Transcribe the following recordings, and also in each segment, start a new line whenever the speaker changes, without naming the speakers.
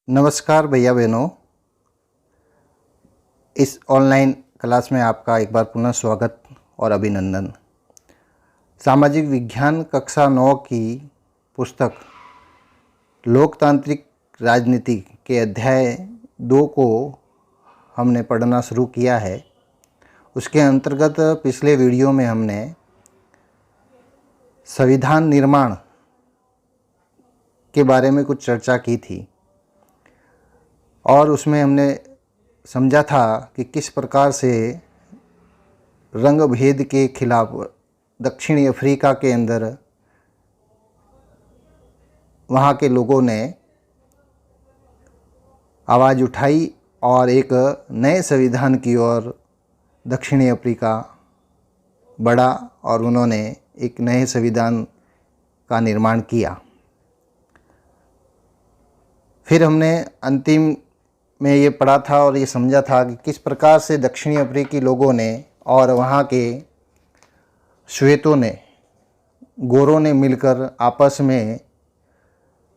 नमस्कार भैया बहनों, इस ऑनलाइन क्लास में आपका एक बार पुनः स्वागत और अभिनंदन। सामाजिक विज्ञान कक्षा 9 की पुस्तक लोकतांत्रिक राजनीति के अध्याय 2 को हमने पढ़ना शुरू किया है। उसके अंतर्गत पिछले वीडियो में हमने संविधान निर्माण के बारे में कुछ चर्चा की थी और उसमें हमने समझा था कि किस प्रकार से रंग भेद के खिलाफ दक्षिणी अफ्रीका के अंदर वहाँ के लोगों ने आवाज़ उठाई और एक नए संविधान की ओर दक्षिणी अफ्रीका बढ़ा और उन्होंने एक नए संविधान का निर्माण किया। फिर हमने अंतिम में ये पढ़ा था और ये समझा था कि किस प्रकार से दक्षिणी अफ्रीकी लोगों ने और वहाँ के श्वेतों ने, गोरों ने मिलकर आपस में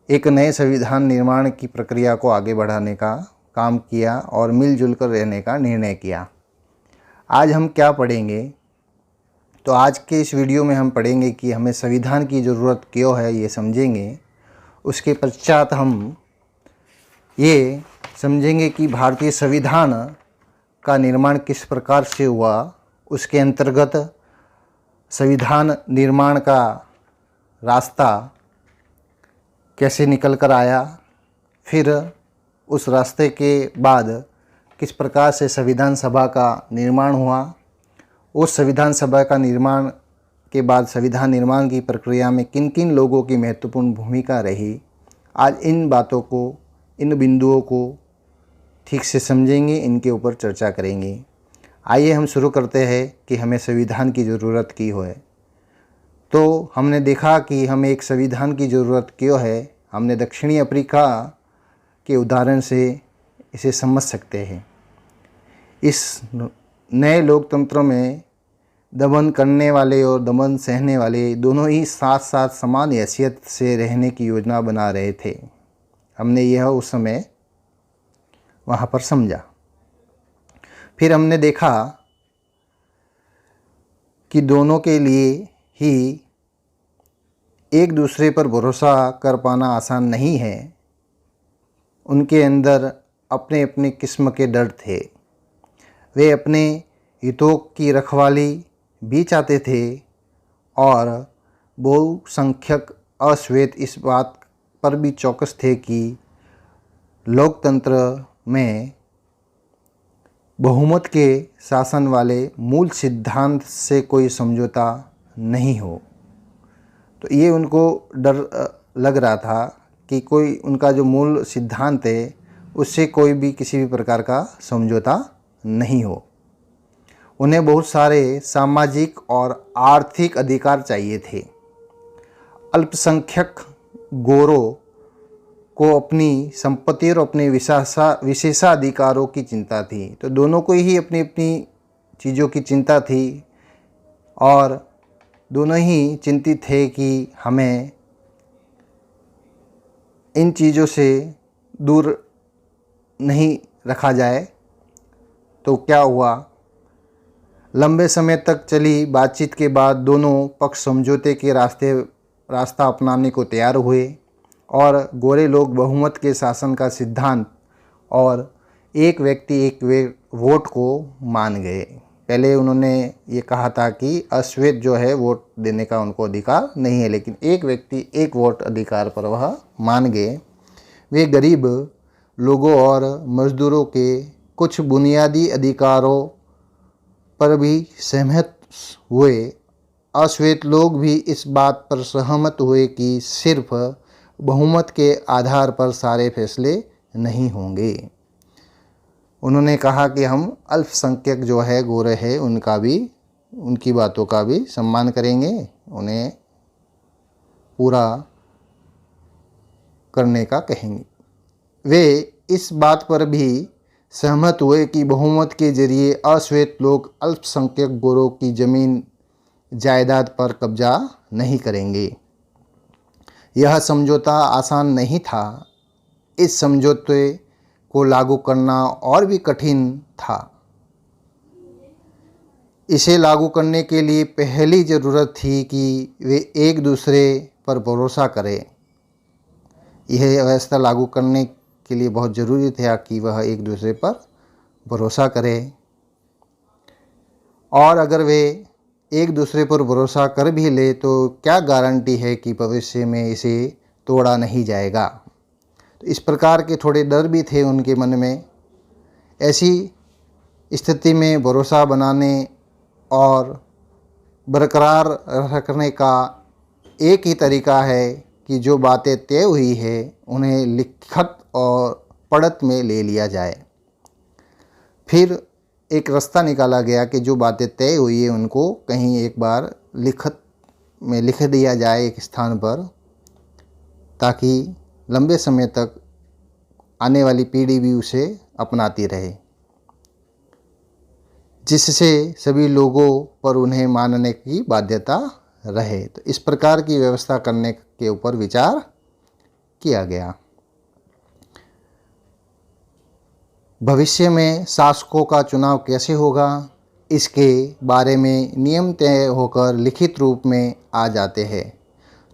एक नए संविधान निर्माण की प्रक्रिया को आगे बढ़ाने का काम किया और मिलजुल कर रहने का निर्णय किया। आज हम क्या पढ़ेंगे? तो आज के इस वीडियो में हम पढ़ेंगे कि हमें संविधान की ज़रूरत क्यों है, ये समझेंगे। उसके पश्चात हम ये समझेंगे कि भारतीय संविधान का निर्माण किस प्रकार से हुआ, उसके अंतर्गत संविधान निर्माण का रास्ता कैसे निकल कर आया, फिर उस रास्ते के बाद किस प्रकार से संविधान सभा का निर्माण हुआ, उस संविधान सभा का निर्माण के बाद संविधान निर्माण की प्रक्रिया में किन किन लोगों की महत्वपूर्ण भूमिका रही। आज इन बातों को, इन बिंदुओं को ठीक से समझेंगे, इनके ऊपर चर्चा करेंगे। आइए हम शुरू करते हैं कि हमें संविधान की ज़रूरत क्यों है। तो हमने देखा कि हमें एक संविधान की ज़रूरत क्यों है। हमने दक्षिणी अफ्रीका के उदाहरण से इसे समझ सकते हैं। इस नए लोकतंत्र में दमन करने वाले और दमन सहने वाले दोनों ही साथ साथ समान हैसियत से रहने की योजना बना रहे थे। हमने यह उस समय वहाँ पर समझा। फिर हमने देखा कि दोनों के लिए ही एक दूसरे पर भरोसा कर पाना आसान नहीं है। उनके अंदर अपने अपने किस्म के डर थे। वे अपने हितों की रखवाली भी चाहते थे और बहुसंख्यक अश्वेत इस बात पर भी चौकस थे कि लोकतंत्र में बहुमत के शासन वाले मूल सिद्धांत से कोई समझौता नहीं हो। तो ये उनको डर लग रहा था कि कोई उनका जो मूल सिद्धांत है उससे कोई भी किसी भी प्रकार का समझौता नहीं हो। उन्हें बहुत सारे सामाजिक और आर्थिक अधिकार चाहिए थे। अल्पसंख्यक गोरों को अपनी संपत्ति और अपने विशेषाधिकारों की चिंता थी। तो दोनों को ही अपनी अपनी चीज़ों की चिंता थी और दोनों ही चिंतित थे कि हमें इन चीज़ों से दूर नहीं रखा जाए। तो क्या हुआ, लंबे समय तक चली बातचीत के बाद दोनों पक्ष समझौते के रास्ता अपनाने को तैयार हुए और गोरे लोग बहुमत के शासन का सिद्धांत और एक व्यक्ति एक वोट को मान गए। पहले उन्होंने ये कहा था कि अश्वेत जो है वोट देने का उनको अधिकार नहीं है, लेकिन एक व्यक्ति एक वोट अधिकार पर वह मान गए। वे गरीब लोगों और मजदूरों के कुछ बुनियादी अधिकारों पर भी सहमत हुए। अश्वेत लोग भी इस बात पर सहमत हुए कि सिर्फ बहुमत के आधार पर सारे फैसले नहीं होंगे। उन्होंने कहा कि हम अल्पसंख्यक जो है, गोरे हैं, उनकी बातों का भी सम्मान करेंगे, उन्हें पूरा करने का कहेंगे। वे इस बात पर भी सहमत हुए कि बहुमत के जरिए अश्वेत लोग अल्पसंख्यक गोरों की ज़मीन जायदाद पर कब्जा नहीं करेंगे। यह समझौता आसान नहीं था इस समझौते को लागू करना और भी कठिन था। इसे लागू करने के लिए पहली ज़रूरत थी कि वे एक दूसरे पर भरोसा करें। यह व्यवस्था लागू करने के लिए बहुत ज़रूरी था कि वह एक दूसरे पर भरोसा करें, और अगर वे एक दूसरे पर भरोसा कर भी ले तो क्या गारंटी है कि भविष्य में इसे तोड़ा नहीं जाएगा। तो इस प्रकार के थोड़े डर भी थे उनके मन में। ऐसी स्थिति में भरोसा बनाने और बरकरार रखने का एक ही तरीका है कि जो बातें तय हुई है उन्हें लिखत और पढ़त में ले लिया जाए। फिर एक रास्ता निकाला गया कि जो बातें तय हुई है उनको कहीं एक बार लिखत में लिख दिया जाए एक स्थान पर, ताकि लंबे समय तक आने वाली पीढ़ी भी उसे अपनाती रहे, जिससे सभी लोगों पर उन्हें मानने की बाध्यता रहे। तो इस प्रकार की व्यवस्था करने के ऊपर विचार किया गया। भविष्य में शासकों का चुनाव कैसे होगा, इसके बारे में नियम तय होकर लिखित रूप में आ जाते हैं।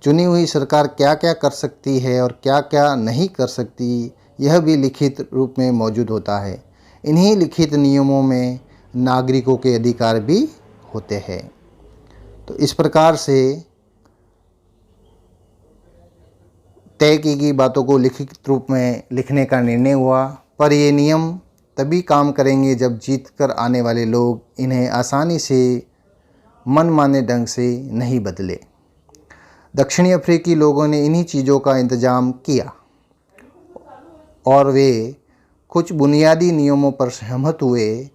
चुनी हुई सरकार क्या क्या कर सकती है और क्या क्या नहीं कर सकती, यह भी लिखित रूप में मौजूद होता है। इन्हीं लिखित नियमों में नागरिकों के अधिकार भी होते हैं। तो इस प्रकार से तय की गई बातों को लिखित रूप में लिखने का निर्णय हुआ, पर ये नियम तभी काम करेंगे जब जीत कर आने वाले लोग इन्हें आसानी से मनमाने ढंग से नहीं बदले। दक्षिणी अफ्रीकी लोगों ने इन्हीं चीज़ों का इंतज़ाम किया और वे कुछ बुनियादी नियमों पर सहमत हुए,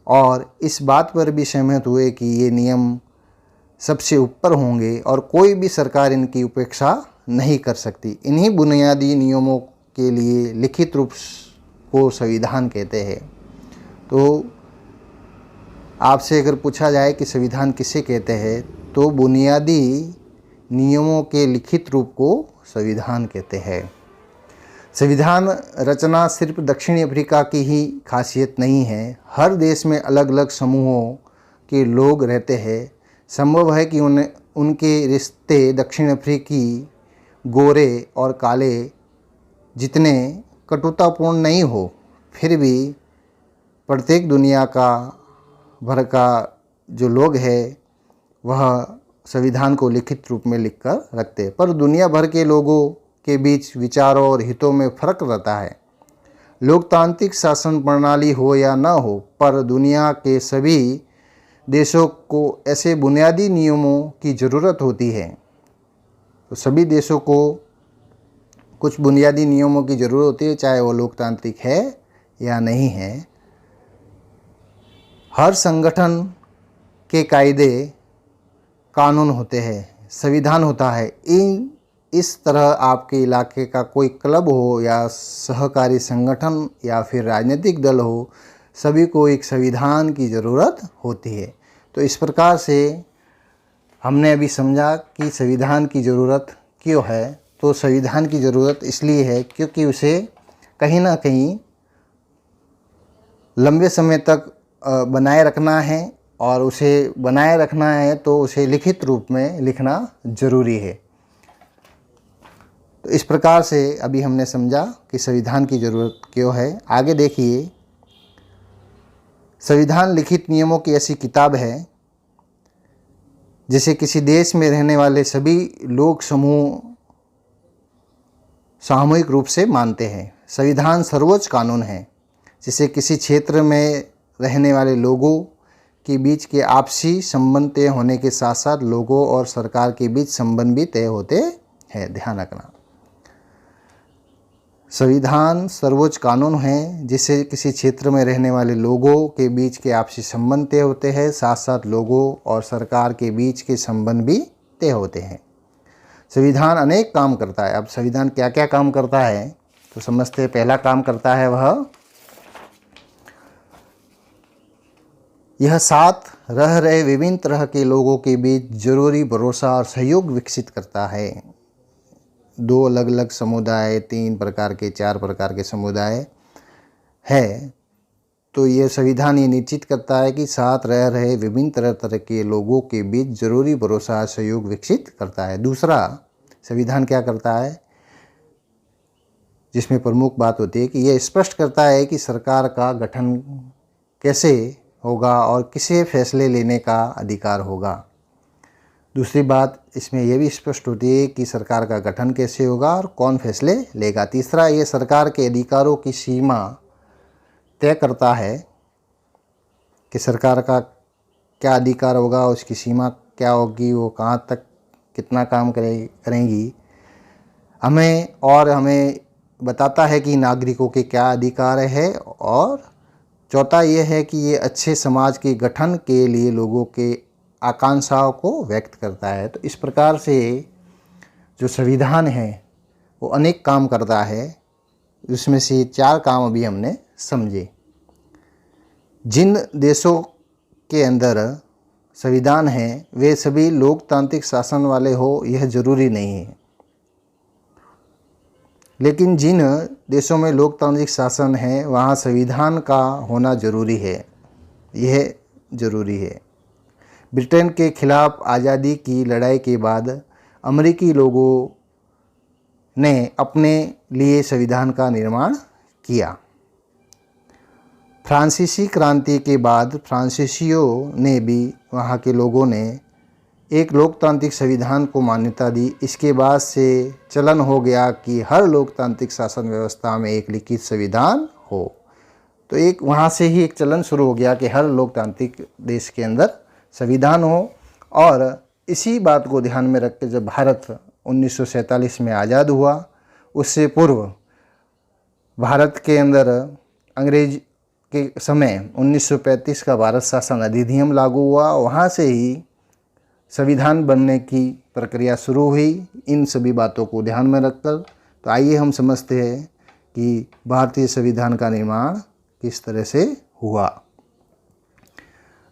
और इस बात पर भी सहमत हुए कि ये नियम सबसे ऊपर होंगे और कोई भी सरकार इनकी उपेक्षा नहीं कर सकती। इन्हीं बुनियादी नियमों के लिए लिखित रूप को संविधान कहते हैं। तो आपसे अगर पूछा जाए कि संविधान किसे कहते हैं, तो बुनियादी नियमों के लिखित रूप को संविधान कहते हैं। संविधान रचना सिर्फ दक्षिणी अफ्रीका की ही खासियत नहीं है। हर देश में अलग अलग समूहों के लोग रहते हैं। संभव है कि उनके रिश्ते दक्षिण अफ्रीकी गोरे और काले जितने कटुतापूर्ण नहीं हो, फिर भी प्रत्येक दुनिया का भर का जो लोग हैं वह संविधान को लिखित रूप में लिखकर रखते हैं। पर दुनिया भर के लोगों के बीच विचारों और हितों में फ़र्क रहता है। लोकतांत्रिक शासन प्रणाली हो या न हो, पर दुनिया के सभी देशों को ऐसे बुनियादी नियमों की ज़रूरत होती है। तो सभी देशों को कुछ बुनियादी नियमों की ज़रूरत होती है, चाहे वो लोकतांत्रिक है या नहीं है। हर संगठन के कायदे कानून होते हैं, संविधान होता है। इस तरह आपके इलाके का कोई क्लब हो या सहकारी संगठन या फिर राजनीतिक दल हो, सभी को एक संविधान की ज़रूरत होती है। तो इस प्रकार से हमने अभी समझा कि संविधान की ज़रूरत क्यों है। तो संविधान की ज़रूरत इसलिए है क्योंकि उसे कहीं ना कहीं लंबे समय तक बनाए रखना है, और उसे बनाए रखना है तो उसे लिखित रूप में लिखना ज़रूरी है। तो इस प्रकार से अभी हमने समझा कि संविधान की ज़रूरत क्यों है। आगे देखिए, संविधान लिखित नियमों की ऐसी किताब है जिसे किसी देश में रहने वाले सभी लोग समूह सामूहिक रूप से मानते हैं। संविधान सर्वोच्च कानून है जिसे किसी क्षेत्र में रहने वाले लोगों के बीच के आपसी संबंध तय होने के साथ साथ लोगों और सरकार के बीच संबंध भी तय होते हैं। ध्यान रखना, संविधान सर्वोच्च कानून है जिससे किसी क्षेत्र में रहने वाले लोगों के बीच के आपसी संबंध तय होते हैं, साथ साथ लोगों और सरकार के बीच के संबंध भी तय होते हैं। संविधान अनेक काम करता है। अब संविधान क्या क्या काम करता है तो समझते हैं। पहला काम करता है वह यह साथ रह रहे विभिन्न तरह के लोगों के बीच जरूरी भरोसा और सहयोग विकसित करता है। दो अलग अलग समुदाय, 3 प्रकार के, 4 प्रकार के समुदाय है, तो ये संविधान ये निश्चित करता है कि साथ रह रहे विभिन्न तरह तरह के लोगों के बीच जरूरी भरोसा सहयोग विकसित करता है। दूसरा, संविधान क्या करता है, जिसमें प्रमुख बात होती है कि यह स्पष्ट करता है कि सरकार का गठन कैसे होगा और किसे फैसले लेने का अधिकार होगा। दूसरी बात इसमें यह भी स्पष्ट होती है कि सरकार का गठन कैसे होगा और कौन फैसले लेगा। तीसरा, ये सरकार के अधिकारों की सीमा तय करता है कि सरकार का क्या अधिकार होगा, उसकी सीमा क्या होगी, वो कहाँ तक कितना काम करेंगी। हमें बताता है कि नागरिकों के क्या अधिकार है। और चौथा ये है कि ये अच्छे समाज के गठन के लिए लोगों के आकांक्षाओं को व्यक्त करता है। तो इस प्रकार से जो संविधान है वो अनेक काम करता है, उसमें से 4 काम अभी हमने समझे। जिन देशों के अंदर संविधान है वे सभी लोकतांत्रिक शासन वाले हो यह जरूरी नहीं है, लेकिन जिन देशों में लोकतांत्रिक शासन है वहाँ संविधान का होना जरूरी है, यह जरूरी है। ब्रिटेन के खिलाफ आज़ादी की लड़ाई के बाद अमेरिकी लोगों ने अपने लिए संविधान का निर्माण किया। फ्रांसीसी क्रांति के बाद फ्रांसीसियों ने भी, वहाँ के लोगों ने एक लोकतांत्रिक संविधान को मान्यता दी। इसके बाद से चलन हो गया कि हर लोकतांत्रिक शासन व्यवस्था में एक लिखित संविधान हो। तो एक वहाँ से ही एक चलन शुरू हो गया कि हर लोकतांत्रिक देश के अंदर संविधान हो। और इसी बात को ध्यान में रख के जब भारत 1947 में आज़ाद हुआ, उससे पूर्व भारत के अंदर अंग्रेज के समय 1935 का भारत शासन अधिनियम लागू हुआ। वहाँ से ही संविधान बनने की प्रक्रिया शुरू हुई। इन सभी बातों को ध्यान में रखकर तो आइए हम समझते हैं कि भारतीय संविधान का निर्माण किस तरह से हुआ।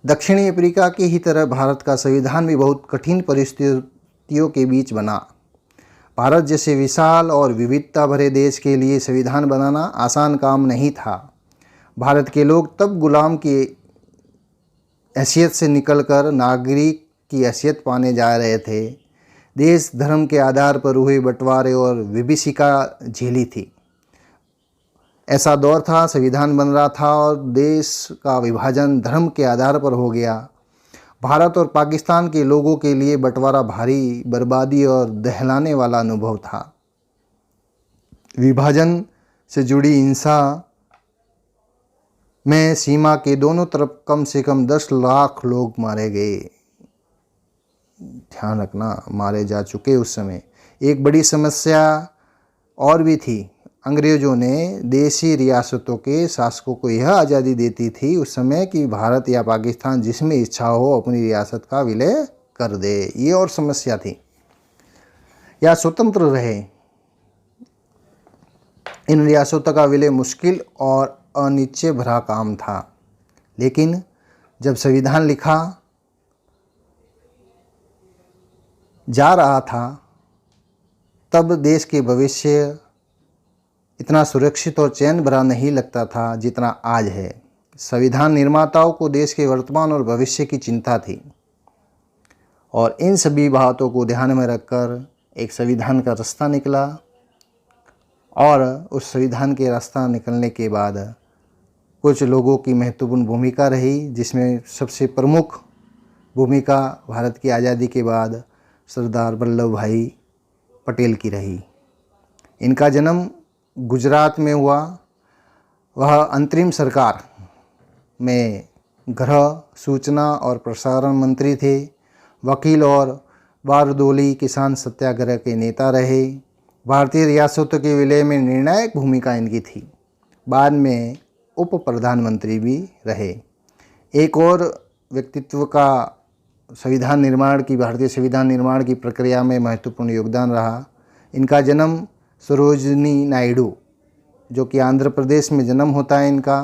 दक्षिणी अफ्रीका की ही तरह भारत का संविधान भी बहुत कठिन परिस्थितियों के बीच बना। भारत जैसे विशाल और विविधता भरे देश के लिए संविधान बनाना आसान काम नहीं था। भारत के लोग तब गुलाम की हैसियत से निकलकर नागरिक की हैसियत पाने जा रहे थे। देश धर्म के आधार पर हुए बंटवारे और विभीषिका झेली थी। ऐसा दौर था, संविधान बन रहा था और देश का विभाजन धर्म के आधार पर हो गया। भारत और पाकिस्तान के लोगों के लिए बंटवारा भारी बर्बादी और दहलाने वाला अनुभव था। विभाजन से जुड़ी हिंसा में सीमा के दोनों तरफ कम से कम 10 लाख लोग मारे गए। ध्यान रखना, मारे जा चुके उस समय। एक बड़ी समस्या और भी थी। अंग्रेज़ों ने देशी रियासतों के शासकों को यह आज़ादी देती थी उस समय कि भारत या पाकिस्तान जिसमें इच्छा हो अपनी रियासत का विलय कर दे। ये और समस्या थी, या स्वतंत्र रहे। इन रियासतों का विलय मुश्किल और अनिश्चय भरा काम था। लेकिन जब संविधान लिखा जा रहा था तब देश के भविष्य इतना सुरक्षित और चैन भरा नहीं लगता था जितना आज है। संविधान निर्माताओं को देश के वर्तमान और भविष्य की चिंता थी और इन सभी बातों को ध्यान में रखकर एक संविधान का रास्ता निकला। और उस संविधान के रास्ता निकलने के बाद कुछ लोगों की महत्वपूर्ण भूमिका रही, जिसमें सबसे प्रमुख भूमिका भारत की आज़ादी के बाद सरदार वल्लभ भाई पटेल की रही। इनका जन्म गुजरात में हुआ। वह अंतरिम सरकार में गृह, सूचना और प्रसारण मंत्री थे। वकील और बारदोली किसान सत्याग्रह के नेता रहे। भारतीय रियासतों के विलय में निर्णायक भूमिका इनकी थी। बाद में उप प्रधानमंत्री भी रहे। एक और व्यक्तित्व का संविधान निर्माण की, भारतीय संविधान निर्माण की प्रक्रिया में महत्वपूर्ण योगदान रहा। इनका जन्म सरोजिनी नायडू, जो कि आंध्र प्रदेश में जन्म होता है इनका,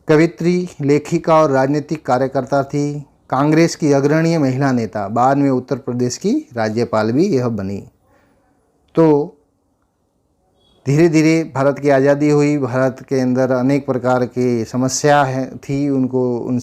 कवित्री, लेखिका और राजनीतिक कार्यकर्ता थी। कांग्रेस की अग्रणीय महिला नेता, बाद में उत्तर प्रदेश की राज्यपाल भी यह बनी। तो धीरे धीरे भारत की आज़ादी हुई। भारत के अंदर अनेक प्रकार की समस्या है थी, उनको उन